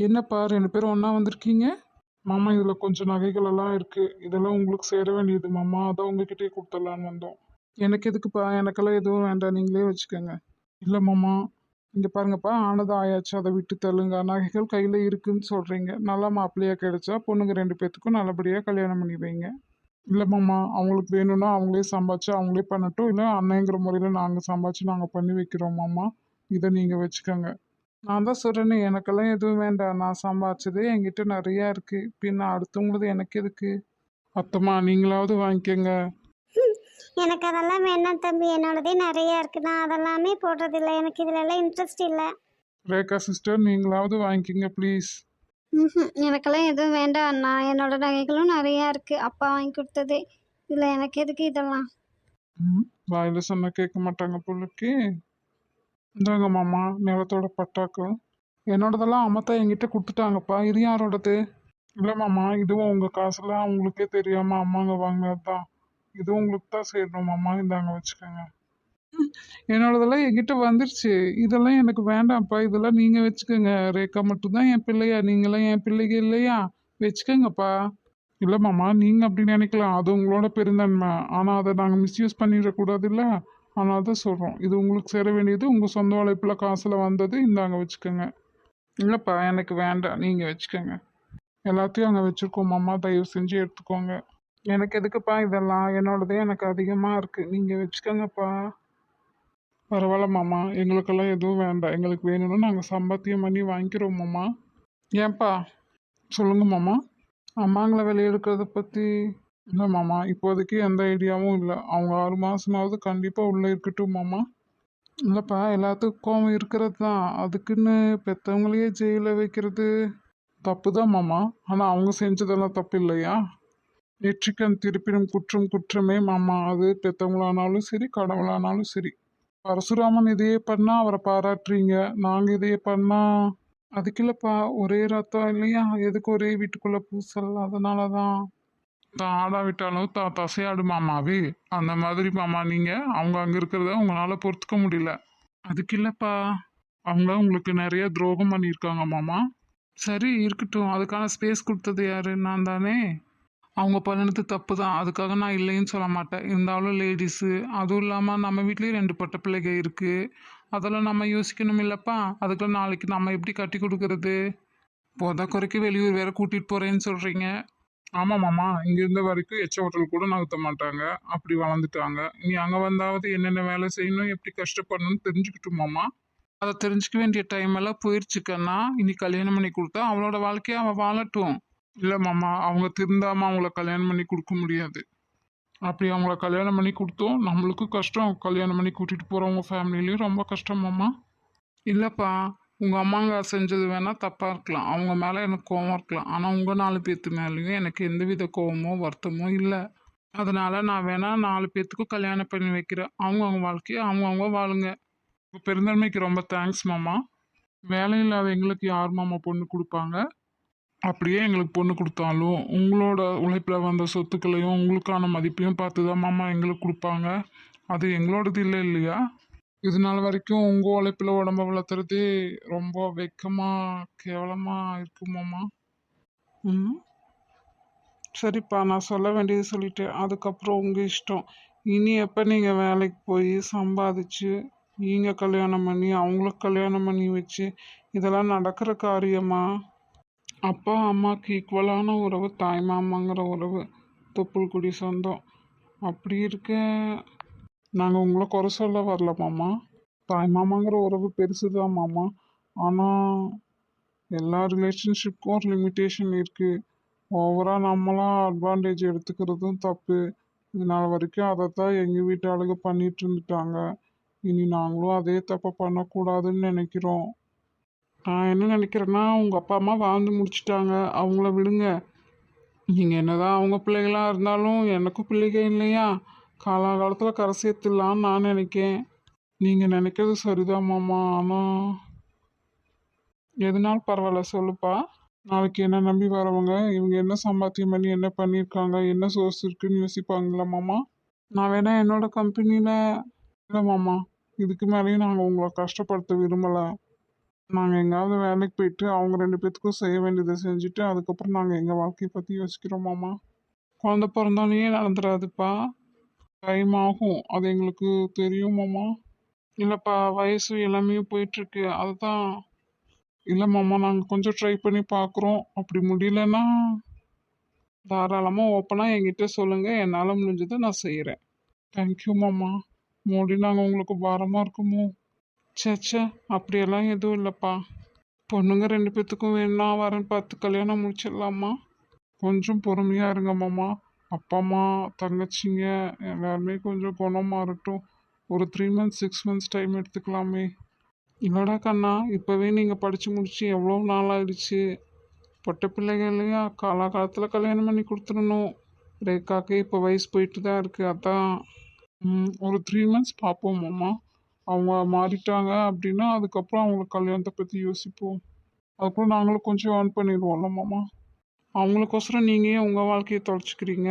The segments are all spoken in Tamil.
என்னப்பா 2 பேரும் ஒண்ணா வந்திருக்கீங்க? மாமா இதுல கொஞ்சம் நகைகள் எல்லாம் இருக்கு. இதெல்லாம் உங்களுக்கு சேர வேண்டியது மாமா. அதான் உங்ககிட்டயே குடுத்துடலான்னு வந்தோம். எனக்கு எதுக்குப்பா? எனக்கெல்லாம் எதுவும் வேண்டாம். நீங்களே வச்சுக்கோங்க. இல்ல மாமா. இங்க பாருங்கப்பா, ஆனது ஆயாச்சு. அதை விட்டு தள்ளுங்க. நகைகள் கையில இருக்குன்னு சொல்றீங்க. நல்ல மாப்பிள்ளையா கிடைச்சா பொண்ணுங்க 2 பேத்துக்கும் நல்லபடியா கல்யாணம் பண்ணி வைங்க. இல்ல மாமா, அவங்களுக்கு வேணும்னா அவங்களே சம்பாதிச்சு அவங்களே பண்ணட்டும். இல்ல அண்ணங்கிற முறையில நாங்க சம்பாதிச்சு நாங்க பண்ணி வைக்கிறோம் மாமா. இதை நீங்க வச்சுக்கோங்க. நான் தான் சொல்றேனே, எனக்கெல்லாம் எதுவும் வேண்டாம். நான் சம்பாதிச்சதே என்கிட்ட நிறையா இருக்கு. பின்ன அடுத்தவங்களது எனக்கு எதுக்கு? அத்தம்மா நீங்களாவது வாங்கிக்கோங்க. எனக்கு அதெல்லாம் வேணாம் தம்பி, என்னோடதே நிறையா இருக்குது. நான் அதெல்லாமே போடுறதில்ல, எனக்கு இதிலெல்லாம் இன்ட்ரெஸ்ட் இல்லை. ரேகா சிஸ்டர் நீங்களாவது வாங்கிக்கோங்க ப்ளீஸ். எனக்கெல்லாம் எதுவும் வேண்டாம் அண்ணா. என்னோட நகைகளும் நிறையா இருக்குது, அப்பா வாங்கி கொடுத்ததே. இதில் எனக்கு எதுக்கு இதெல்லாம்? வாயில சொன்னா கேட்க மாட்டாங்க பொண்ணுக்கு. இந்தாங்க மாமா நிலத்தோட பட்டாக்கு. என்னோடதெல்லாம் அம்மத்தா என்கிட்ட கொடுத்துட்டாங்கப்பா. இது யாரோடது? இல்லை மாமா, இதுவும் உங்கள் காசுலாம் உங்களுக்கே தெரியாமல் அம்மாங்க வாங்கினது தான். இதுவும் உங்களுக்கு தான் சேரணும் மாமா. இந்தாங்க வச்சுக்கோங்க. என்னோடதெல்லாம் என்கிட்ட வந்துருச்சு. இதெல்லாம் எனக்கு வேண்டாம்ப்பா. இதெல்லாம் நீங்கள் வச்சுக்கோங்க. ரேகா மட்டும்தான் என் பிள்ளையா? நீங்களாம் என் பிள்ளைங்க இல்லையா? வச்சுக்கோங்கப்பா. இல்லை மாமா, நீங்கள் அப்படி நினைக்கலாம். அது உங்களோட பெருந்தன்மை. ஆனால் அதை நாங்கள் மிஸ்யூஸ் பண்ணிடக்கூடாது இல்லை. அதனால தான் சொல்கிறோம். இது உங்களுக்கு சேர வேண்டியது. உங்கள் சொந்த உழைப்பில் காசில் வந்தது. இந்தாங்க வச்சுக்கோங்க. இல்லைப்பா, எனக்கு வேண்டாம். நீங்கள் வச்சுக்கோங்க. எல்லாத்தையும் அங்கே வச்சுருக்கோம் மாமா. தயவு செஞ்சு எடுத்துக்கோங்க. எனக்கு எதுக்குப்பா இதெல்லாம்? என்னோடதே எனக்கு அதிகமாக இருக்குது. நீங்கள் வச்சுக்கோங்கப்பா. பரவாயில்ல மாமா, எங்களுக்கெல்லாம் எதுவும் வேண்டாம். எங்களுக்கு வேணும்னா நாங்கள் சம்பாத்தியம் பண்ணி வாங்கிக்கிறோம் மாமா. ஏன்பா? சொல்லுங்க மாமா. அம்மாங்களை வெளியெடுக்கிறத பற்றி இல்லை மாமா, இப்போதைக்கு எந்த ஐடியாவும் இல்லை. அவங்க 6 மாதமாவது கண்டிப்பாக உள்ளே இருக்கட்டும் மாமா. இல்லைப்பா, எல்லாத்துக்கும் கோவம் இருக்கிறது தான். அதுக்குன்னு பெற்றவங்களையே ஜெயிலில் வைக்கிறது தப்பு தான் மாமா. ஆனால் அவங்க செஞ்சதெல்லாம் தப்பு இல்லையா? நெற்றிக்கண் திருப்பினும் குற்றம் குற்றமே மாமா. அது பெற்றவங்களானாலும் சரி, கடவுளானாலும் சரி. பரசுராமன் இதையே பண்ணா அவரை பாராட்டுறீங்க. நாங்கள் இதையே பண்ணா அதுக்கு இல்லைப்பா. ஒரே ரத்தம் இல்லையா? எதுக்கு ஒரே வீட்டுக்குள்ள பூசல்? அதனால தான். ஆடா விட்டாலும் தசையாடு மாமாவே. அந்த மாதிரி மாமா நீங்க அவங்க அங்க இருக்கிறத உங்களால பொறுத்துக்க முடியல. அதுக்கு இல்லப்பா. அவங்க உங்களுக்கு நிறைய துரோகம் பண்ணியிருக்காங்க மாமா. சரி இருக்கட்டும். அதுக்கான ஸ்பேஸ் கொடுத்தது யாரு? நான் தானே. அவங்க பண்ணினது தப்பு தான். அதுக்காக நான் இல்லைன்னு சொல்ல மாட்டேன். இருந்தாலும் லேடிஸு, அதுவும் இல்லாமல் நம்ம வீட்லேயும் 2 பொட்ட பிள்ளைங்க இருக்கு. அதெல்லாம் நம்ம யோசிக்கணும் இல்லப்பா. அதுக்கெல்லாம் நாளைக்கு நம்ம எப்படி கட்டி கொடுக்கறது? போதா குறைக்கு வெளியூர் வேற கூட்டிட்டு போறேன்னு சொல்றீங்க. ஆமா மாமா, இங்க இருந்த வரைக்கும் எச்ச ஹோட்டல் கூட நகர்த்த மாட்டாங்க. அப்படி வளர்ந்துட்டாங்க. நீ அங்க வந்தாவது என்னென்ன வேலை செய்யணும், எப்படி கஷ்டப்படணும்னு தெரிஞ்சுக்கிட்டும் மாமா. அதை தெரிஞ்சுக்க வேண்டிய டைம் எல்லாம் போயிடுச்சுக்கன்னா. இனி கல்யாணம் பண்ணி கொடுத்தா அவளோட வாழ்க்கையை அவன் வாழட்டும். இல்ல மாமா, அவங்க திருந்தாம அவங்கள கல்யாணம் பண்ணி கொடுக்க முடியாது. அப்படி அவங்கள கல்யாணம் பண்ணி கொடுத்தோம் நம்மளுக்கும் கஷ்டம். கல்யாணம் பண்ணி கூட்டிட்டு போறவங்க ஃபேமிலிலையும் ரொம்ப கஷ்டம் மாமா. இல்லப்பா, உங்க அம்மாங்க செஞ்சது வேணா தப்பா இருக்கலாம். அவங்க மேல எனக்கு கோவம் இருக்கலாம். ஆனா உங்க 4 பேத்து மேலேயும் எனக்கு எந்தவித கோவமோ வருத்தமோ இல்லை. அதனால நான் வேணா 4 பேத்துக்கும் கல்யாணம் பண்ணி வைக்கிறேன். அவங்க வாழ்க்கையை அவங்க வாழுங்க. உங்க பெருந்தன்மைக்கு ரொம்ப தேங்க்ஸ் மாமா. வேலை இல்லாத எங்களுக்கு யார் மாமா பொண்ணு கொடுப்பாங்க? அப்படியே எங்களுக்கு பொண்ணு கொடுத்தாலும் உங்களோட உழைப்பில் வந்த சொத்துக்களையும் உங்களுக்கான மதிப்பையும் பார்த்து தான் மாமா எங்களுக்கு கொடுப்பாங்க. அது எங்களோடது இல்லை இல்லையா? இது நாள் வரைக்கும் உங்கள் உழைப்பில் உடம்ப வளர்த்துறதே ரொம்ப வெக்கமாக கேவலமாக இருக்கு மாமா. ம் சரிப்பா, நான் சொல்ல வேண்டியது சொல்லிட்டேன். அதுக்கப்புறம் உங்கள் இஷ்டம். இனி எப்போ நீங்கள் வேலைக்கு போய் சம்பாதிச்சு நீங்கள் கல்யாணம் பண்ணி அவங்களுக்கு கல்யாணம் பண்ணி வச்சு இதெல்லாம் நடக்கிற காரியமா? அப்பா அம்மாவுக்கு ஈக்குவலான உறவு தாய் மாமாங்கிற உறவு. தொப்புள் குடி சொந்தம். அப்படி இருக்க நாங்கள் உங்களை குறை சொல்ல வரல மாமா. தாய் மாமாங்கிற உறவு பெருசு தான் மாமா. ஆனால் எல்லா ரிலேஷன்ஷிப்க்கும் ஒரு லிமிட்டேஷன் இருக்குது. ஓவராக நம்மளாம் அட்வான்டேஜ் எடுத்துக்கிறதும் தப்பு. இது நாள் வரைக்கும் அதை தான் எங்கள் வீட்டு ஆளுங்க பண்ணிட்டு இருந்துட்டாங்க. இனி நாங்களும் அதே தப்பை பண்ணக்கூடாதுன்னு நினைக்கிறோம். நான் என்ன நினைக்கிறேன்னா, உங்கள் அப்பா அம்மா வாழ்ந்து முடிச்சிட்டாங்க. அவங்கள விடுங்க. நீங்கள் என்னதான் அவங்க பிள்ளைகளா இருந்தாலும் எனக்கும் பிள்ளைங்க இல்லையா? காலாகாலத்தில் கரை சேர்த்துடலான்னு நான் நினைக்கேன். நீங்கள் நினைக்கிறது சரிதான் மாமா. ஆனால் எதுனாலும் பரவாயில்ல சொல்லுப்பா. நாளைக்கு என்ன நம்பி வரவங்க இவங்க என்ன சம்பாத்தியம் பண்ணி என்ன பண்ணியிருக்காங்க, என்ன சோர்ஸ் இருக்குன்னு யோசிப்பாங்களா மாமா? நான் வேணா என்னோட கம்பெனியில் இல்லை மாமா. இதுக்கு மேலேயும் நாங்கள் உங்களை கஷ்டப்படுத்த விரும்பலை. நாங்கள் எங்கேயாவது வேலைக்கு போயிட்டு அவங்க 2 பேத்துக்கும் செய்ய வேண்டியதை செஞ்சுட்டு அதுக்கப்புறம் நாங்கள் எங்கள் வாழ்க்கையை பற்றி யோசிக்கிறோம் மாமா. குழந்த பிறந்தோன்னே நடந்துடாதுப்பா. டைம் ஆகும். அது எங்களுக்கு தெரியும் மாமா. இல்லைப்பா, வயசு எல்லாமே போயிட்டுருக்கு. அதுதான். இல்லை மாமா, நாங்கள் கொஞ்சம் ட்ரை பண்ணி பார்க்குறோம். அப்படி முடியலன்னா தாராளமாக ஓப்பனாக என்கிட்ட சொல்லுங்கள். என்னால் முடிஞ்சதை நான் செய்கிறேன். தேங்க்யூ மாமா. மோடி நாங்கள் உங்களுக்கு பாரமாக இருக்குமோ? ச்சே, அப்படியெல்லாம் எதுவும் இல்லைப்பா. பொண்ணுங்க 2 பேத்துக்கும் வேணும்னா வரேன் பார்த்து கல்யாணம் முடிச்சிடலாமா? கொஞ்சம் பொறுமையாக இருங்க மாமா. அப்பா அம்மா தங்கச்சிங்க எல்லாருமே கொஞ்சம் குணம் மாறட்டும். ஒரு 3 மந்த்ஸ் 6 மந்த்ஸ் டைம் எடுத்துக்கலாமே. இல்லடா கண்ணா, இப்போவே நீங்கள் படித்து முடிச்சு எவ்வளோ நாள் ஆயிடுச்சு. பொட்டை பிள்ளைகள் இல்லையா, காலகாலத்தில் கல்யாணம் பண்ணி கொடுத்துடணும். ரேக்காக்கு இப்போ வயசு போயிட்டு தான் இருக்குது. அதான் ஒரு 3 மந்த்ஸ் பார்ப்போம் மாமா. அவங்க மாறிட்டாங்க அப்படின்னா அதுக்கப்புறம் அவங்களுக்கு கல்யாணத்தை பற்றி யோசிப்போம். அதுக்கப்புறம் நாங்களும் கொஞ்சம் ஏர்ன் பண்ணிடுவோம்ல மாமா. அவங்களுக்கோசரம் நீங்கள் ஏன் உங்கள் வாழ்க்கையை தொலைச்சிக்கிறீங்க?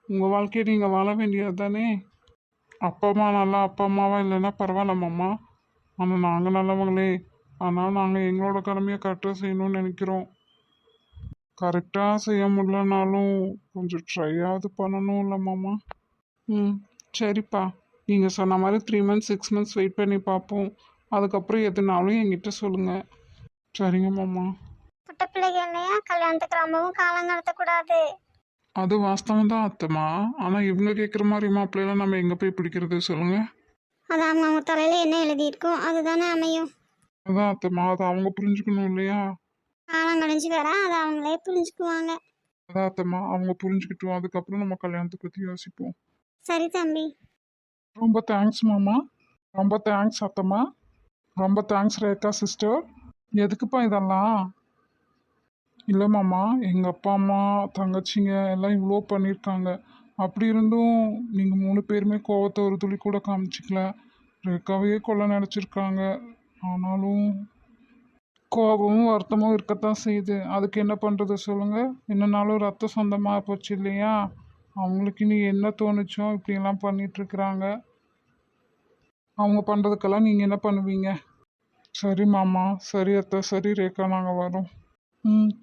உங்கள் வாழ்க்கையை நீங்கள் வாழ வேண்டியது தானே. அப்பா அம்மா நல்லா அப்பா அம்மாவா இல்லைன்னா பரவாயில்ல மாமா. ஆனால் நாங்கள் நல்லவங்களே. ஆனால் நாங்கள் எங்களோட கடமையை கரெக்டாக செய்யணும்னு நினைக்கிறோம். கரெக்டாக செய்ய முடியலனாலும் கொஞ்சம் ட்ரையாவது பண்ணணும் இல்லை மாமா. சரிப்பா. நீங்கள் சொன்ன மாதிரி 3 மந்த்ஸ் 6 மந்த்ஸ் வெயிட் பண்ணி பார்ப்போம். அதுக்கப்புறம் எதுனாலும் என்கிட்ட சொல்லுங்கள். சரிங்க மாமா. பொட்ட பிள்ளைகள் இல்லையா, கல்யாணத்துக்கு ரொம்பவும் காலம் கடத்தக்கூடாது. அது வாஸ்தவம் தான் அத்தம்மா. ஆனால் இவங்க கேட்குற மாதிரி மாப்பிள்ளையெல்லாம் நம்ம எங்கே போய் பிடிக்கிறது சொல்லுங்கள். அது அவங்க தலையில் என்ன எழுதியிருக்கோ அதுதானே அமையும். அதான் அத்தம்மா, அதை அவங்க புரிஞ்சுக்கணும் இல்லையா? காலம் கழிஞ்சு வர அதை அவங்களே புரிஞ்சுக்குவாங்க. அதான் அத்தம்மா, அவங்க புரிஞ்சுக்கிட்டோம். அதுக்கப்புறம் நம்ம கல்யாணத்தை பற்றி யோசிப்போம். சரி தம்பி. ரொம்ப தேங்க்ஸ் மாமா. ரொம்ப தேங்க்ஸ் அத்தம்மா. ரொம்ப தேங்க்ஸ் ரேகா சிஸ்டர். எதுக்குப்பா இதெல்லாம்? இல்லை மாமா, எங்கள் அப்பா அம்மா தங்கச்சிங்க எல்லாம் இவ்வளோ பண்ணியிருக்காங்க. அப்படி இருந்தும் நீங்கள் 3 பேருமே கோவத்தை ஒரு துளி கூட காமிச்சிக்கல. ரேகாவையே கொல்ல நினச்சிருக்காங்க. ஆனாலும் கோபமும் வருத்தமும் இருக்கத்தான் செய்யுது. அதுக்கு என்ன பண்ணுறது சொல்லுங்கள். என்னன்னாலும் ரத்த சொந்தமாக போச்சு இல்லையா? அவங்களுக்கு இனி என்ன தோணுச்சோ இப்படியெல்லாம் பண்ணிகிட்ருக்குறாங்க. அவங்க பண்ணுறதுக்கெல்லாம் நீங்கள் என்ன பண்ணுவீங்க? சரி மாமா. சரி அத்தை. சரி ரேகா, நாங்கள் வரோம்.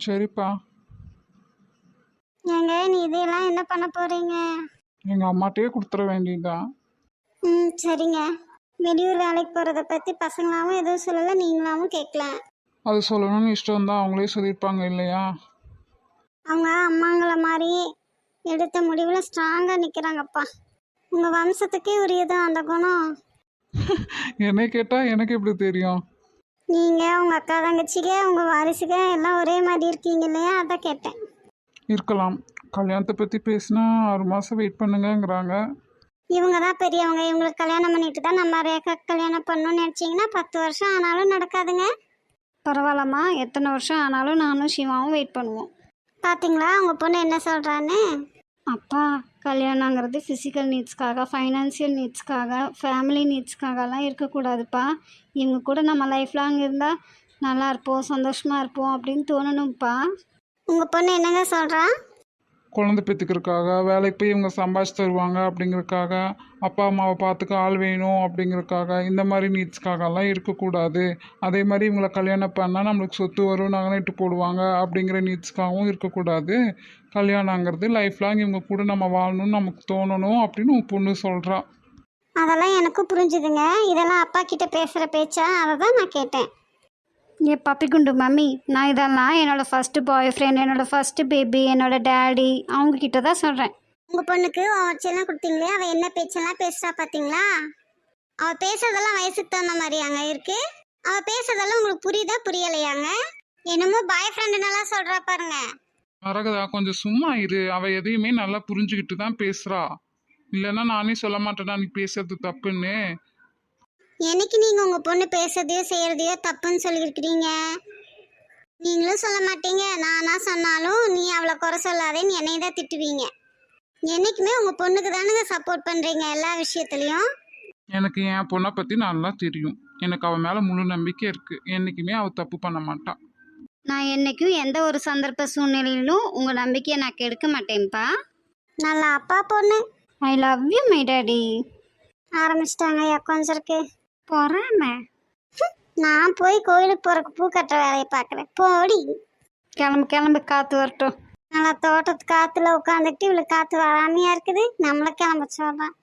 சரிப்பா. ஏங்க, நீ இதெல்லாம் என்ன பண்ண போறீங்க? எங்கள் அம்மாட்டையே கொடுத்துட வேண்டியதுதான். சரிங்க. வெளியூர் வேலைக்கு போகிறத பற்றி பசங்களாவும் எதுவும் சொல்லலை, நீங்களாவும் கேட்கல. அது சொல்லணும்னு இஷ்டம் தான், அவங்களே சொல்லியிருப்பாங்க இல்லையா? அவங்க அம்மாங்கள மாதிரி எடுத்த முடிவில் ஸ்ட்ராங்காக நிற்கிறாங்கப்பா. உங்கள் வம்சத்துக்கே உரியதான் அந்த குணம். என்னை கேட்டால் எனக்கு எப்படி தெரியும்? நீங்கள் உங்கள் அக்கா தங்கச்சிக்க உங்கள் வாரிசுக எல்லாம் ஒரே மாதிரி இருக்கீங்க இல்லையா, அதான் கேட்டேன். இருக்கலாம். கல்யாணத்தை பற்றி பேசினா 6 மாதம் வெயிட் பண்ணுங்கங்கிறாங்க. இவங்க தான் பெரியவங்க. இவங்களுக்கு கல்யாணம் பண்ணிட்டு தான் நம்ம ரேகா கல்யாணம் பண்ணணும்னு நினச்சிங்கன்னா 10 வருஷம் ஆனாலும் நடக்காதுங்க. பரவாயில்லம்மா, எத்தனை வருஷம் ஆனாலும் நானும் சிவாவும் வெயிட் பண்ணுவோம். பார்த்தீங்களா உங்கள் பொண்ணு என்ன சொல்கிறான்னு? அப்பா, கல்யாணங்கிறது ஃபிசிக்கல் நீட்ஸ்க்காக, ஃபைனான்சியல் நீட்ஸ்க்காக, ஃபேமிலி நீட்ஸ்க்காகலாம் இருக்கக்கூடாதுப்பா. இவங்க கூட நம்ம லைஃப் லாங் இருந்தால் நல்லா இருப்போம், சந்தோஷமாக இருப்போம் அப்படின்னு தோணணும்ப்பா. உங்கள் பொண்ணு என்னங்க சொல்கிறா? குழந்தை பெற்றுக்கிறதுக்காக, வேலைக்கு போய் இவங்க சம்பாதிச்சு தருவாங்க அப்படிங்கிறதுக்காக, அப்பா அம்மாவை பார்த்துக்க ஆள் வேணும் அப்படிங்கிறதுக்காக, இந்த மாதிரி நீட்ஸ்க்காகலாம் இருக்கக்கூடாது. அதே மாதிரி இவங்களை கல்யாணம் பண்ணால் நம்மளுக்கு சொத்து வரும், நகை போடுவாங்க அப்படிங்கிற நீட்ஸ்க்காகவும் இருக்கக்கூடாது. கல்யாணங்கிறது லைஃப் லாங் இவங்க கூட நம்ம வாழணும்னு நமக்கு தோணணும் அப்படின்னு உன் பொண்ணு சொல்கிறா. அதெல்லாம் எனக்கும் புரிஞ்சுதுங்க. இதெல்லாம் அப்பா கிட்ட பேசுகிற பேச்சா, அதை தான் நான் கேட்டேன். ஏ பப்பிக்குண்டு மம்மி, நான் இதெல்லாம் என்னோடய ஃபஸ்ட்டு பாய் ஃப்ரெண்ட், என்னோடய ஃபஸ்ட்டு பேபி, என்னோடய டேடி அவங்கக்கிட்ட தான் சொல்கிறேன். உங்கள் பொண்ணுக்கு செல்லம் கொடுத்தீங்களே, அவள் என்ன பேச்செல்லாம் பேசுகிறா பார்த்தீங்களா? அவள் பேசுறதெல்லாம் வயசுக்கு தகுந்த மாதிரியாங்க இருக்குது. அவள் பேசுறதெல்லாம் உங்களுக்கு புரியுதா புரியலையாங்க? என்னமோ பாய் ஃப்ரெண்டுன்னெல்லாம் சொல்கிறா பாருங்க. மரகதா, கொஞ்சம் சும்மா இரு. அவள் எதையுமே நல்லா புரிஞ்சுக்கிட்டு தான் பேசுகிறா. இல்லைன்னா நானே சொல்ல மாட்டேனா நீ பேசுறது தப்புன்னு. என்னைக்கு நீங்கள் உங்கள் பொண்ணு பேசுறதையோ செய்கிறதையோ தப்புன்னு சொல்லியிருக்கிறீங்க? நீங்களும் சொல்ல மாட்டீங்க, நானா சொன்னாலும் நீ அவளை குறை சொல்லாதேன்னு என்னை தான் திட்டுவீங்க. என்றைக்குமே உங்கள் பொண்ணுக்கு தானுங்க சப்போர்ட் பண்ணுறீங்க எல்லா விஷயத்துலையும். எனக்கு என் பொண்ணை பற்றி நல்லா தெரியும். எனக்கு அவள் மேலே முழு நம்பிக்கை இருக்குது. என்றைக்குமே அவள் தப்பு பண்ண மாட்டாள். நான் என்றைக்கும் எந்த ஒரு சந்தர்ப்ப சூழ்நிலையிலும் உங்கள் நம்பிக்கையை நான் கெடுக்க மாட்டேன்ப்பா. நல்லா அப்பா பொண்ணு. I love you my daddy. ஆரம்பிச்சிட்டாங்க ஐயா கொஞ்சருக்கு பொறாம. நான் போய் கோயிலுக்கு போறக்கு பூ கட்டுற வேலையை பார்க்குறேன். போடி. கிளம்பு கிளம்பு, காற்று வரட்டும். நல்லா தோட்டத்து காற்றுல உட்காந்துக்கிட்டு இவளுக்கு காற்று வராமையா இருக்குது, நம்மளை கிளம்ப சொல்கிறான்.